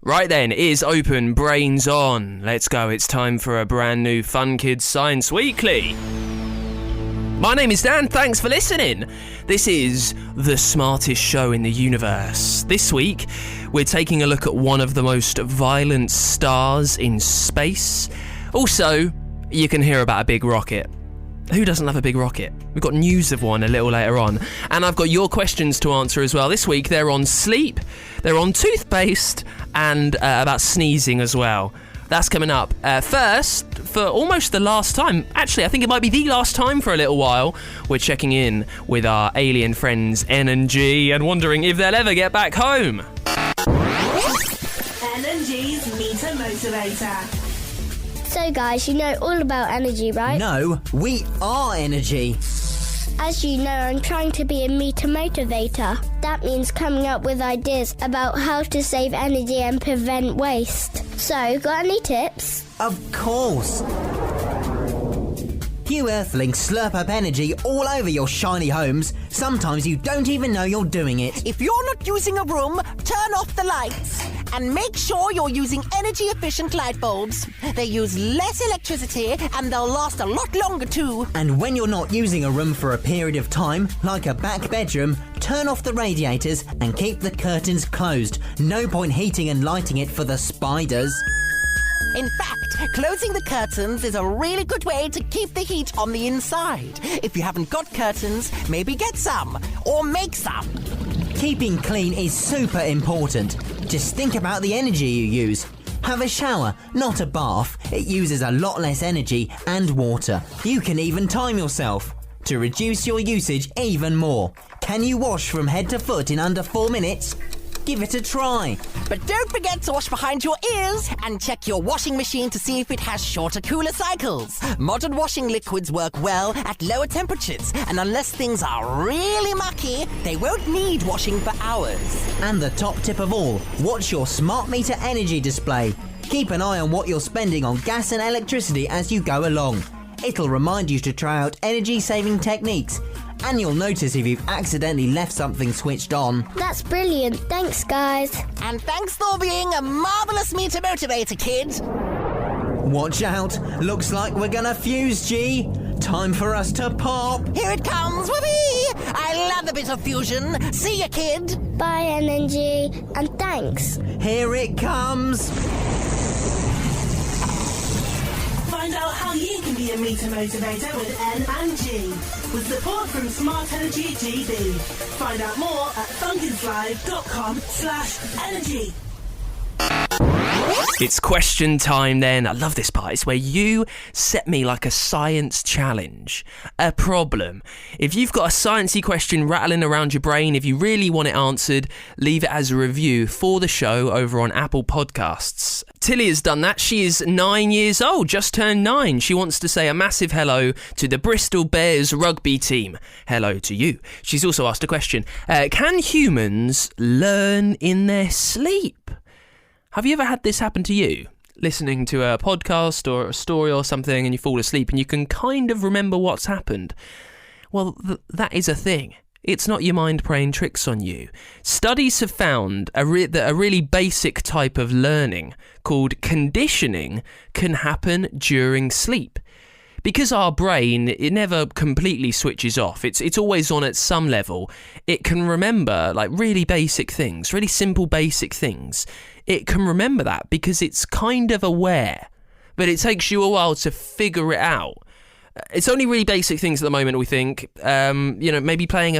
Right then, ears open, brains on. Let's go, it's time for a brand new Fun Kids Science Weekly. My name is Dan, thanks for listening. This is the smartest show in the universe. This week, we're taking a look at one of the most violent stars in space. Also, you can hear about a big rocket. Who doesn't love a big rocket? We've got news of one a little later on. And I've got your questions to answer as well. This week, they're on sleep, they're on toothpaste, and about sneezing as well. That's coming up. First, for almost the last time, actually, I think it might be the last time for a little while, we're checking in with our alien friends N and G and wondering if they'll ever get back home. N and G's Meter Motivator. So guys, you know all about energy, right? No, we are energy. As you know, I'm trying to be a meter motivator. That means coming up with ideas about how to save energy and prevent waste. So, got any tips? Of course. You Earthlings slurp up energy all over your shiny homes. Sometimes you don't even know you're doing it. If you're not using a room, turn off the lights. And make sure you're using energy-efficient light bulbs. They use less electricity and they'll last a lot longer too. And when you're not using a room for a period of time, like a back bedroom, turn off the radiators and keep the curtains closed. No point heating and lighting it for the spiders. In fact, closing the curtains is a really good way to keep the heat on the inside. If you haven't got curtains, maybe get some, or make some. Keeping clean is super important. Just think about the energy you use. Have a shower, not a bath. It uses a lot less energy and water. You can even time yourself to reduce your usage even more. Can you wash from head to foot in under 4 minutes? Give it a try. But don't forget to wash behind your ears and check your washing machine to see if it has shorter, cooler cycles. Modern washing liquids work well at lower temperatures, and unless things are really mucky, they won't need washing for hours. And the top tip of all, watch your smart meter energy display. Keep an eye on what you're spending on gas and electricity as you go along. It'll remind you to try out energy-saving techniques. And you'll notice if you've accidentally left something switched on. That's brilliant. Thanks, guys. And thanks for being a marvellous meter motivator, kid. Watch out. Looks like we're gonna fuse, G. Time for us to pop. Here it comes, whoopee! I love a bit of fusion. See ya, kid. Bye, NNG. And thanks. Here it comes. Find out how you can be a meter motivator with N and G. With support from Smart Energy GB. Find out more at funkidslive.com/energy. It's question time then. I love this part. It's where you set me like a science challenge, a problem. If you've got a sciencey question rattling around your brain, if you really want it answered, leave it as a review for the show over on Apple Podcasts. Tilly has done that. She is 9 years old, just turned 9. She wants to say a massive hello to the Bristol Bears rugby team. Hello to you. She's also asked a question. Can humans learn in their sleep? Have you ever had this happen to you? Listening to a podcast or a story or something and you fall asleep and you can kind of remember what's happened? Well, that is a thing. It's not your mind playing tricks on you. Studies have found that a really basic type of learning called conditioning can happen during sleep. Because our brain, it never completely switches off. It's always on at some level. It can remember like really basic things, really simple basic things. It can remember that because it's kind of aware, but it takes you a while to figure it out. It's only really basic things at the moment, we think. Maybe playing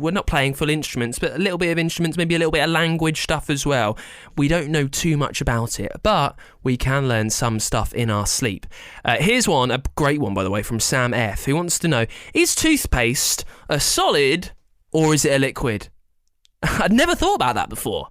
we're not playing full instruments, but a little bit of instruments, maybe a little bit of language stuff as well. We don't know too much about it, but we can learn some stuff in our sleep. Here's one, a great one, by the way, from Sam F, who wants to know, is toothpaste a solid or is it a liquid? I'd never thought about that before.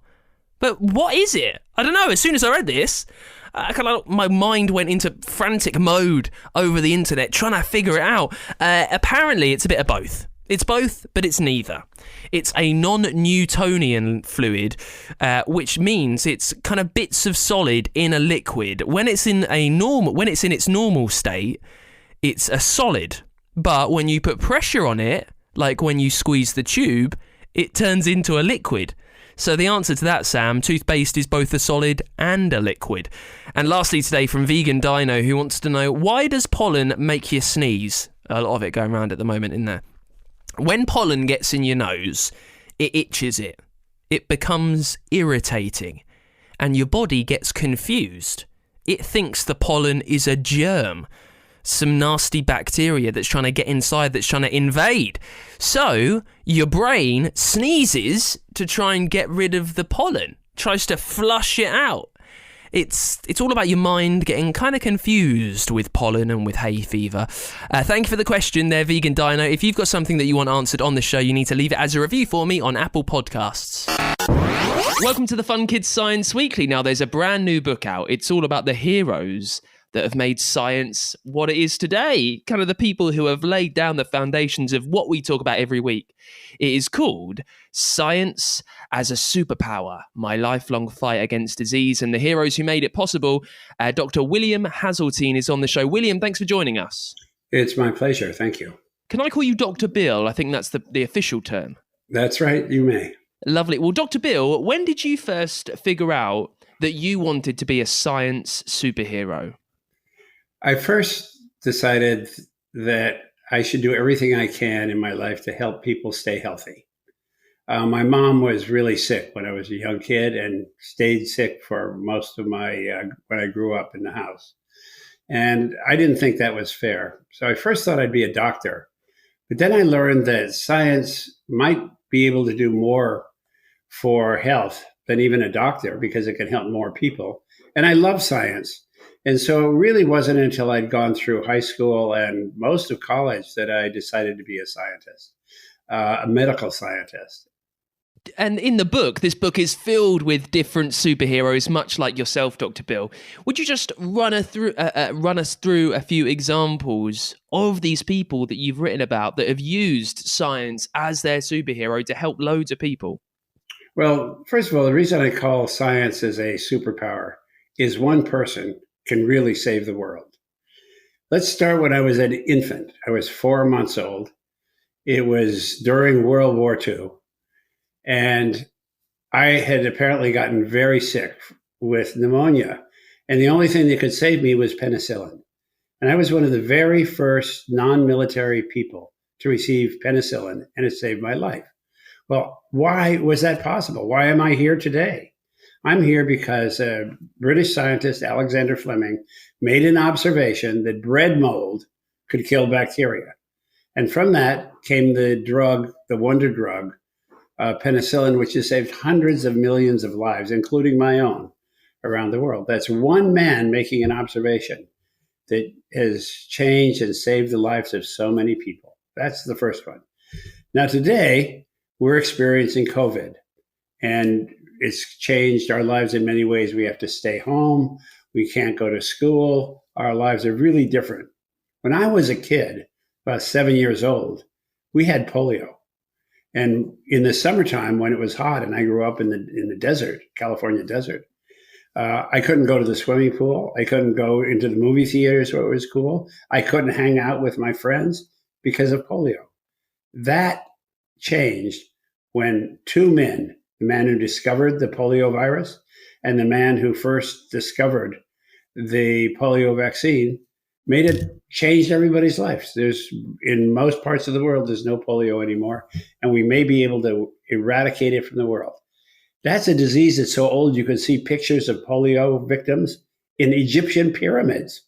But what is it? I don't know. As soon as I read this, my mind went into frantic mode over the internet trying to figure it out. Apparently, it's a bit of both. It's both, but it's neither. It's a non-Newtonian fluid, which means it's kind of bits of solid in a liquid. When it's in its normal state, it's a solid. But when you put pressure on it, like when you squeeze the tube, it turns into a liquid. So the answer to that, Sam, toothpaste is both a solid and a liquid. And lastly today from Vegan Dino, who wants to know, why does pollen make you sneeze? A lot of it going around at the moment in there. When pollen gets in your nose, it itches it. It becomes irritating. And your body gets confused. It thinks the pollen is a germ. Some nasty bacteria that's trying to get inside, that's trying to invade. So your brain sneezes to try and get rid of the pollen, tries to flush it out. It's all about your mind getting kind of confused with pollen and with hay fever. Thank you for the question there, Vegan Dino. If you've got something that you want answered on the show, you need to leave it as a review for me on Apple Podcasts. Welcome to the Fun Kids Science Weekly. Now, there's a brand new book out. It's all about the heroes that have made science what it is today, kind of the people who have laid down the foundations of what we talk about every week. It is called Science as a Superpower, My Lifelong Fight Against Disease, and the heroes who made it possible. Dr. William Haseltine is on the show. William, thanks for joining us. It's my pleasure. Thank you. Can I call you Dr. Bill? I think that's the official term. That's right. You may. Lovely. Well, Dr. Bill, when did you first figure out that you wanted to be a science superhero? I first decided that I should do everything I can in my life to help people stay healthy. My mom was really sick when I was a young kid and stayed sick for most of when I grew up in the house. And I didn't think that was fair. So I first thought I'd be a doctor. But then I learned that science might be able to do more for health than even a doctor because it can help more people. And I love science. And so it really wasn't until I'd gone through high school and most of college that I decided to be a scientist, a medical scientist. And in the book, this book is filled with different superheroes, much like yourself, Dr. Bill. Would you just run us through a few examples of these people that you've written about that have used science as their superhero to help loads of people? Well, first of all, the reason I call science as a superpower is one person can really save the world. Let's start when I was an infant. I was 4 months old. It was during World War II. And I had apparently gotten very sick with pneumonia. And the only thing that could save me was penicillin. And I was one of the very first non-military people to receive penicillin, and it saved my life. Well, why was that possible? Why am I here today? I'm here because a British scientist, Alexander Fleming, made an observation that bread mold could kill bacteria. And from that came the drug, the wonder drug, penicillin, which has saved hundreds of millions of lives, including my own, around the world. That's one man making an observation that has changed and saved the lives of so many people. That's the first one. Now, today, we're experiencing COVID, and it's changed our lives in many ways. We have to stay home. We can't go to school. Our lives are really different. When I was a kid, about 7 years old, we had polio. And in the summertime, when it was hot, and I grew up in the desert, California desert, I couldn't go to the swimming pool. I couldn't go into the movie theaters where it was cool. I couldn't hang out with my friends because of polio. That changed when two men, the man who discovered the polio virus and the man who first discovered the polio vaccine, changed everybody's lives. In most parts of the world, there's no polio anymore, and we may be able to eradicate it from the world. That's a disease that's so old you can see pictures of polio victims in Egyptian pyramids.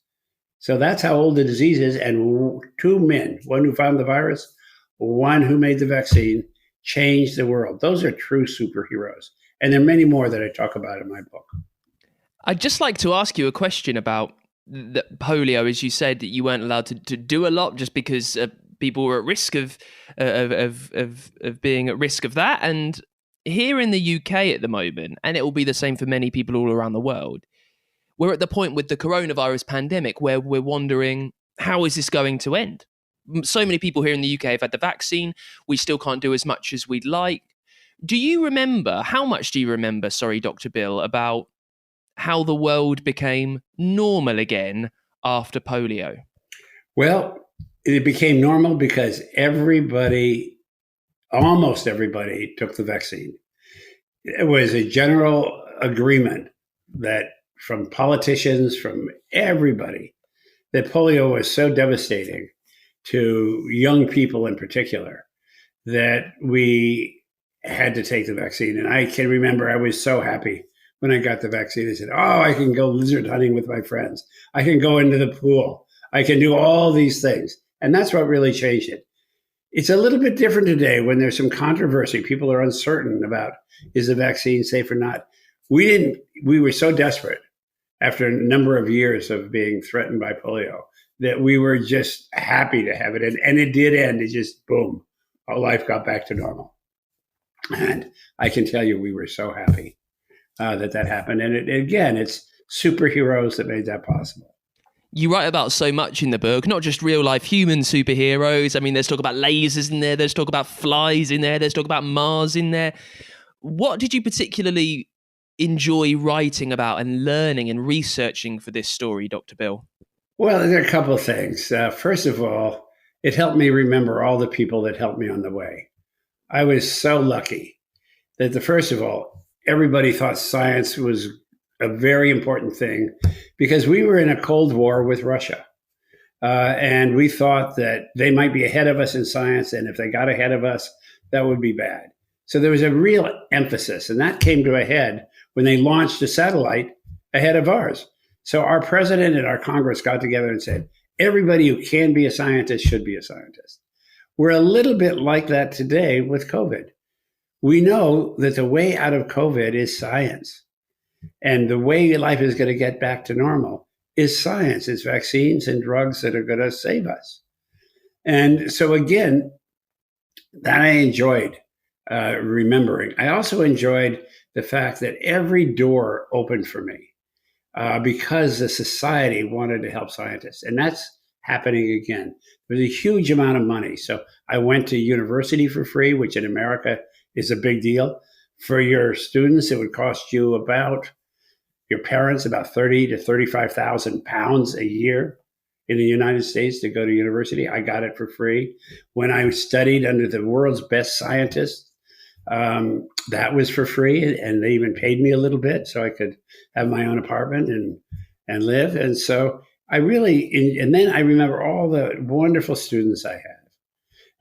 So that's how old the disease is. And two men, one who found the virus, one who made the vaccine, changed the world. Those are true superheroes. And there are many more that I talk about in my book. I'd just like to ask you a question about the polio. As you said, that you weren't allowed to do a lot just because people were at risk of being at risk of that. And here in the UK at the moment, and it will be the same for many people all around the world, we're at the point with the coronavirus pandemic where we're wondering, how is this going to end? So many people here in the UK have had the vaccine. We still can't do as much as we'd like. How much do you remember, Dr. Bill, about how the world became normal again after polio? Well, it became normal because almost everybody took the vaccine. it was a general agreement that from politicians, from everybody, that polio was so devastating to young people in particular that we had to take the vaccine. And I can remember I was so happy when I got the vaccine. I said, oh, I can go lizard hunting with my friends. I can go into the pool. I can do all these things. And that's what really changed it. It's a little bit different today when there's some controversy. People are uncertain about, is the vaccine safe or not? We were so desperate after a number of years of being threatened by polio that we were just happy to have it. And it did end. It just, boom, our life got back to normal. And I can tell you, we were so happy that happened. And again, it's superheroes that made that possible. You write about so much in the book, not just real life human superheroes. I mean, there's talk about lasers in there. There's talk about flies in there. There's talk about Mars in there. What did you particularly enjoy writing about and learning and researching for this story, Dr. Bill? Well, there are a couple of things. First of all, it helped me remember all the people that helped me on the way. I was so lucky that first of all, everybody thought science was a very important thing because we were in a Cold War with Russia. And we thought that they might be ahead of us in science. And if they got ahead of us, that would be bad. So there was a real emphasis. And that came to a head when they launched a satellite ahead of ours. So our president and our Congress got together and said, everybody who can be a scientist should be a scientist. We're a little bit like that today with COVID. We know that the way out of COVID is science. And the way life is going to get back to normal is science. It's vaccines and drugs that are going to save us. And so again, that I enjoyed remembering. I also enjoyed the fact that every door opened for me because the society wanted to help scientists. And that's happening again. There's a huge amount of money. So I went to university for free, which in America is a big deal. For your students, it would cost you your parents about 30 to 35,000 pounds a year in the United States to go to university. I got it for free. When I studied under the world's best scientists, that was for free, and they even paid me a little bit so I could have my own apartment and live. And so and then I remember all the wonderful students I had.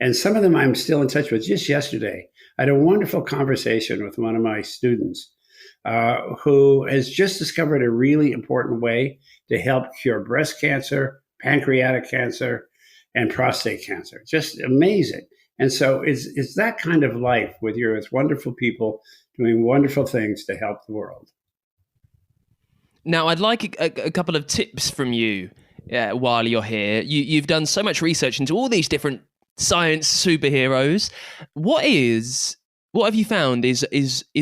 And some of them I'm still in touch with. Just yesterday, I had a wonderful conversation with one of my students who has just discovered a really important way to help cure breast cancer, pancreatic cancer, and prostate cancer. Just amazing. And so it's that kind of life with wonderful people doing wonderful things to help the world. Now, I'd like a couple of tips from you while you're here. You've done so much research into all these different science superheroes. What have you found is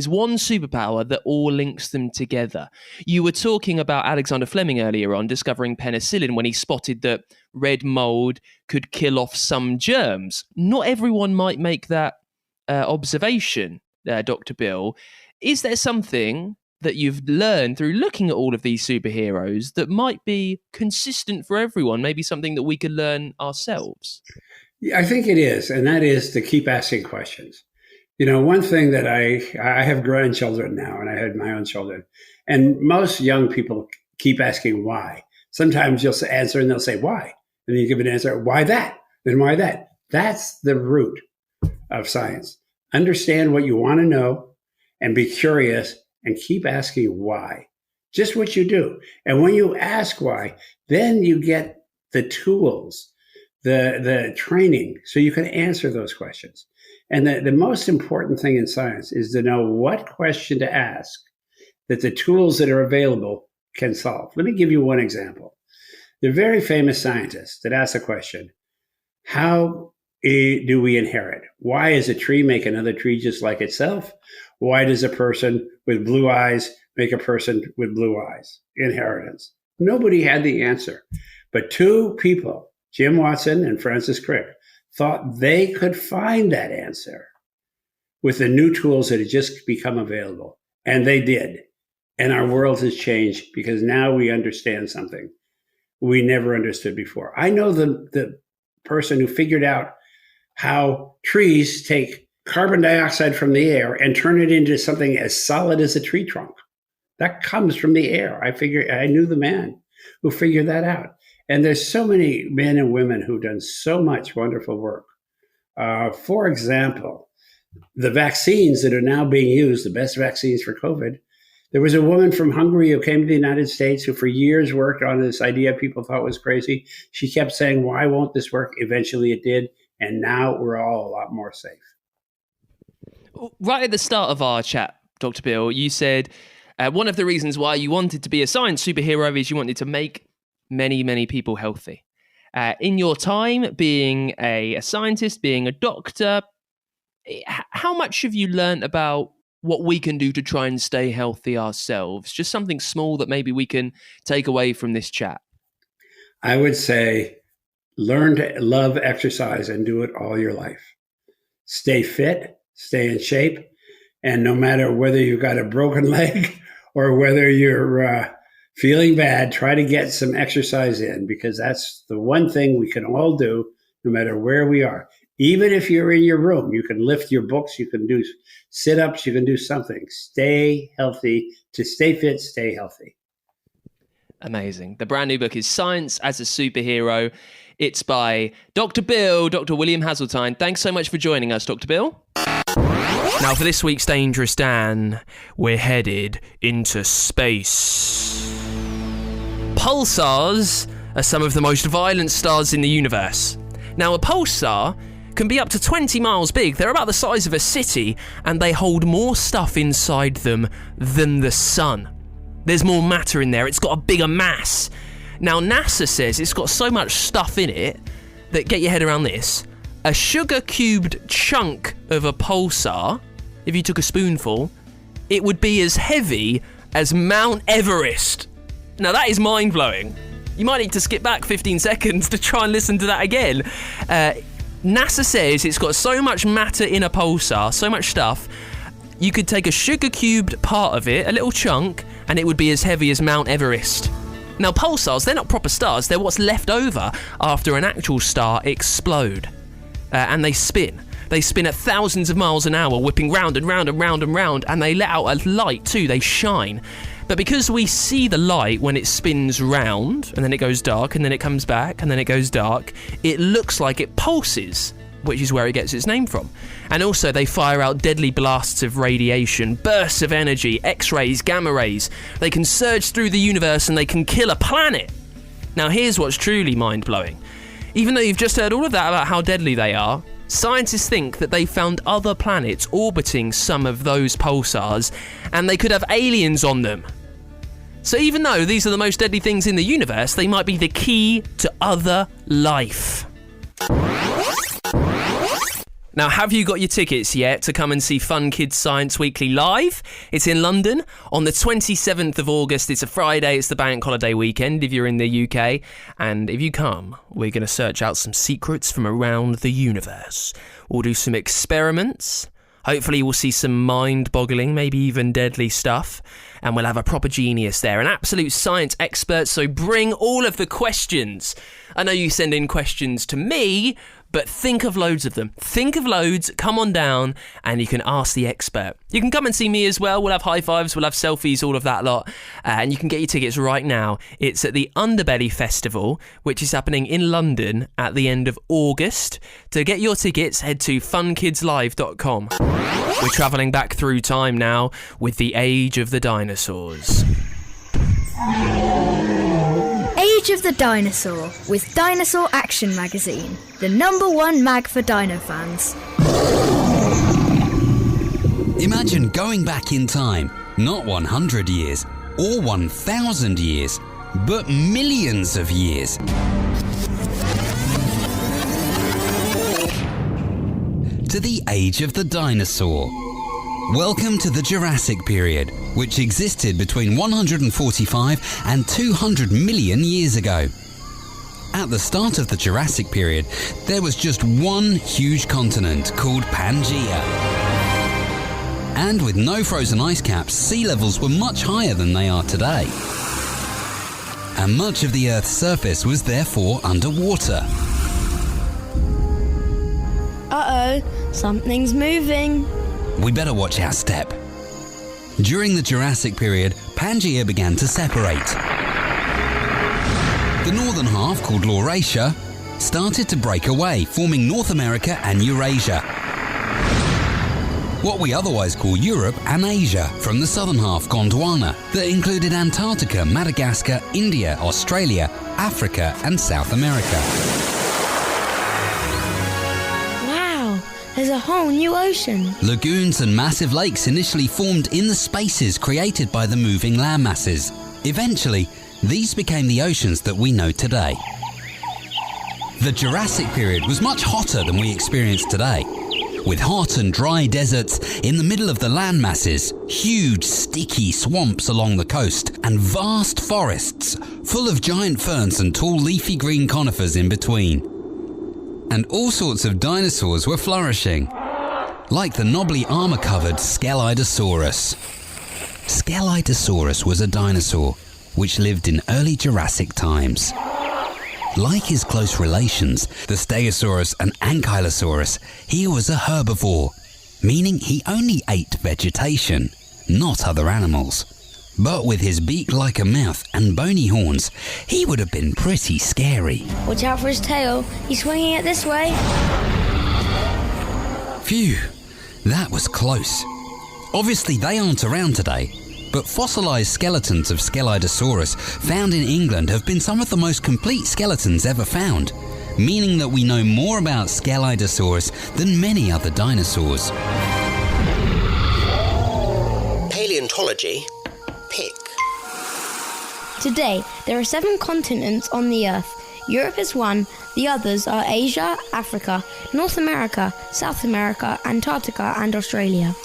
one superpower that all links them together? You were talking about Alexander Fleming earlier on discovering penicillin when he spotted that red mold could kill off some germs. Not everyone might make that observation, Dr. Bill. Is there something that you've learned through looking at all of these superheroes that might be consistent for everyone? Maybe something that we could learn ourselves? Yeah, I think it is, and that is to keep asking questions. One thing that I have grandchildren now, and I had my own children, and most young people keep asking why. Sometimes you'll answer and they'll say why, and you give an answer, why that, then why that. That's the root of science. Understand what you want to know and be curious and keep asking why. Just what you do. And when you ask why, then you get the tools, the training, so you can answer those questions. And the most important thing in science is to know what question to ask that the tools that are available can solve. Let me give you one example. The very famous scientist that asked the question, how do we inherit? Why does a tree make another tree just like itself? Why does a person with blue eyes make a person with blue eyes? Inheritance. Nobody had the answer. But two people, Jim Watson and Francis Crick, thought they could find that answer with the new tools that had just become available. And they did. And our world has changed because now we understand something we never understood before. I know the person who figured out how trees take carbon dioxide from the air and turn it into something as solid as a tree trunk. That comes from the air. I knew the man who figured that out. And there's so many men and women who've done so much wonderful work. For example, the vaccines that are now being used, the best vaccines for COVID, there was a woman from Hungary who came to the United States who for years worked on this idea people thought was crazy. She kept saying, why won't this work? Eventually it did. And now we're all a lot more safe. Right at the start of our chat, Dr. Bill, you said one of the reasons why you wanted to be a science superhero is you wanted to make many, many people healthy. In your time being a scientist, being a doctor, how much have you learned about what we can do to try and stay healthy ourselves? Just something small that maybe we can take away from this chat. I would say learn to love exercise and do it all your life. Stay fit, stay in shape, and no matter whether you've got a broken leg or whether you're feeling bad, try to get some exercise in, because that's the one thing we can all do no matter where we are. Even if you're in your room, you can lift your books, you can do sit-ups, you can do something. Stay healthy. To stay fit, stay healthy. Amazing. The brand new book is Science as a Superhero. It's by Dr. William Haseltine. Thanks so much for joining us, Dr. Bill. Now for this week's Dangerous Dan, we're headed into space. Pulsars are some of the most violent stars in the universe. Now a pulsar can be up to 20 miles big. They're about the size of a city, and they hold more stuff inside them than the sun. There's more matter in there. It's got a bigger mass. Now, NASA says it's got so much stuff in it that, get your head around this, a sugar-cubed chunk of a pulsar, if you took a spoonful, it would be as heavy as Mount Everest. Now, that is mind-blowing. You might need to skip back 15 seconds to try and listen to that again. NASA says it's got so much matter in a pulsar, so much stuff, you could take a sugar-cubed part of it, a little chunk, and it would be as heavy as Mount Everest. Now, pulsars, they're not proper stars, they're what's left over after an actual star explode. And they spin. They spin at thousands of miles an hour, whipping round and round and round and round, and they let out a light too, they shine. But because we see the light when it spins round, and then it goes dark, and then it comes back, and then it goes dark, it looks like it pulses, which is where it gets its name from. And also they fire out deadly blasts of radiation, bursts of energy, X-rays, gamma rays. They can surge through the universe and they can kill a planet. Now here's what's truly mind-blowing. Even though you've just heard all of that about how deadly they are, scientists think that they found other planets orbiting some of those pulsars, and they could have aliens on them. So even though these are the most deadly things in the universe, they might be the key to other life. Now, have you got your tickets yet to come and see Fun Kids Science Weekly live? It's in London on the 27th of August. It's a Friday. It's the bank holiday weekend if you're in the UK. And if you come, we're going to search out some secrets from around the universe. We'll do some experiments. Hopefully we'll see some mind-boggling, maybe even deadly stuff. And we'll have a proper genius there, an absolute science expert. So bring all of the questions. I know you send in questions to me, but think of loads of them. Think of loads, come on down, and you can ask the expert. You can come and see me as well. We'll have high fives, we'll have selfies, all of that lot. And you can get your tickets right now. It's at the Underbelly Festival, which is happening in London at the end of August. To get your tickets, head to funkidslive.com. We're travelling back through time now with the Age of the Dinosaurs. Age of the Dinosaur with Dinosaur Action Magazine, the #1 mag for dino fans. Imagine going back in time, not 100 years or 1,000 years, but millions of years. To the Age of the Dinosaur. Welcome to the Jurassic period, which existed between 145 and 200 million years ago. At the start of the Jurassic period, there was just one huge continent called Pangaea. And with no frozen ice caps, sea levels were much higher than they are today. And much of the Earth's surface was therefore underwater. Uh-oh, Something's moving. We better watch our step. During the Jurassic period, Pangaea began to separate. The northern half, called Laurasia, started to break away, forming North America and Eurasia. What we otherwise call Europe and Asia, from the southern half, Gondwana, that included Antarctica, Madagascar, India, Australia, Africa and South America. Wow, there's a whole new ocean. Lagoons and massive lakes initially formed in the spaces created by the moving land masses. Eventually, these became the oceans that we know today. The Jurassic period was much hotter than we experience today, with hot and dry deserts in the middle of the land masses, huge sticky swamps along the coast, and vast forests full of giant ferns and tall leafy green conifers in between. And all sorts of dinosaurs were flourishing, like the knobbly armour-covered Scelidosaurus. Scelidosaurus was a dinosaur which lived in early Jurassic times. Like his close relations, the Stegosaurus and Ankylosaurus, he was a herbivore, meaning he only ate vegetation, not other animals. But with his beak like a mouth and bony horns, he would have been pretty scary. Watch out for his tail. He's swinging it this way. Phew, that was close. Obviously they aren't around today, but fossilised skeletons of Scelidosaurus found in England have been some of the most complete skeletons ever found, meaning that we know more about Scelidosaurus than many other dinosaurs. Paleontology, pick. Today, there are 7 continents on the Earth. Europe is one, the others are Asia, Africa, North America, South America, Antarctica and Australia.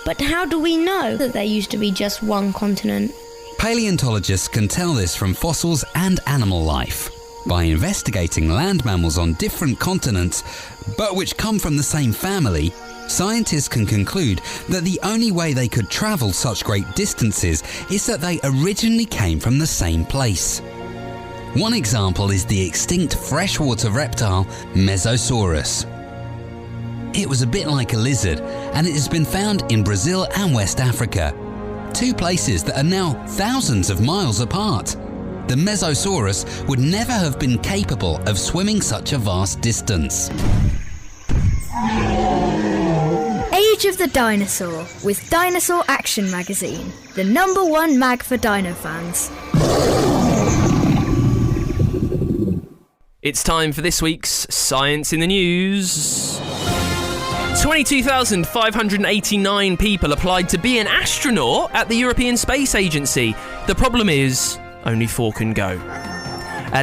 But how do we know that there used to be just one continent? Paleontologists can tell this from fossils and animal life. By investigating land mammals on different continents, but which come from the same family, scientists can conclude that the only way they could travel such great distances is that they originally came from the same place. One example is the extinct freshwater reptile Mesosaurus. It was a bit like a lizard, and it has been found in Brazil and West Africa, 2 places that are now thousands of miles apart. The Mesosaurus would never have been capable of swimming such a vast distance. Age of the Dinosaur with Dinosaur Action Magazine, the #1 mag for dino fans. It's time for this week's Science in the News. 22,589 people applied to be an astronaut at the European Space Agency. The problem is, only 4 can go.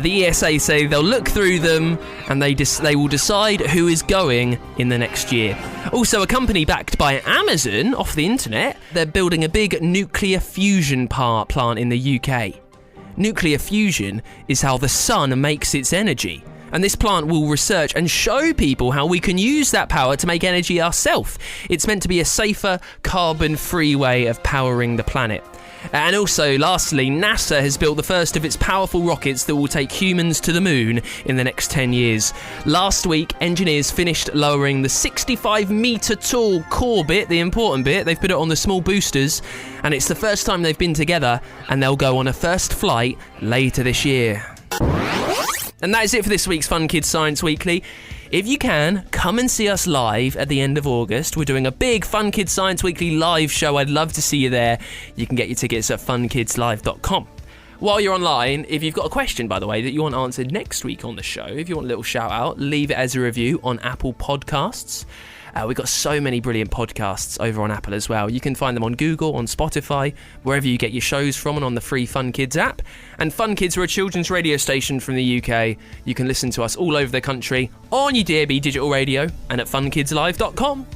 The ESA say they'll look through them and they will decide who is going in the next year. Also, a company backed by Amazon off the internet, they're building a big nuclear fusion plant in the UK. Nuclear fusion is how the sun makes its energy. And this plant will research and show people how we can use that power to make energy ourselves. It's meant to be a safer, carbon-free way of powering the planet. And also, lastly, NASA has built the first of its powerful rockets that will take humans to the moon in the next 10 years. Last week, engineers finished lowering the 65-metre tall core bit, the important bit. They've put it on the small boosters, and it's the first time they've been together, and they'll go on a first flight later this year. And that is it for this week's Fun Kids Science Weekly. If you can, come and see us live at the end of August. We're doing a big Fun Kids Science Weekly live show. I'd love to see you there. You can get your tickets at funkidslive.com. While you're online, if you've got a question, by the way, that you want answered next week on the show, if you want a little shout out, leave it as a review on Apple Podcasts. We've got so many brilliant podcasts over on Apple as well. You can find them on Google, on Spotify, wherever you get your shows from, and on the free Fun Kids app. And Fun Kids are a children's radio station from the UK. You can listen to us all over the country on your DAB digital radio and at funkidslive.com.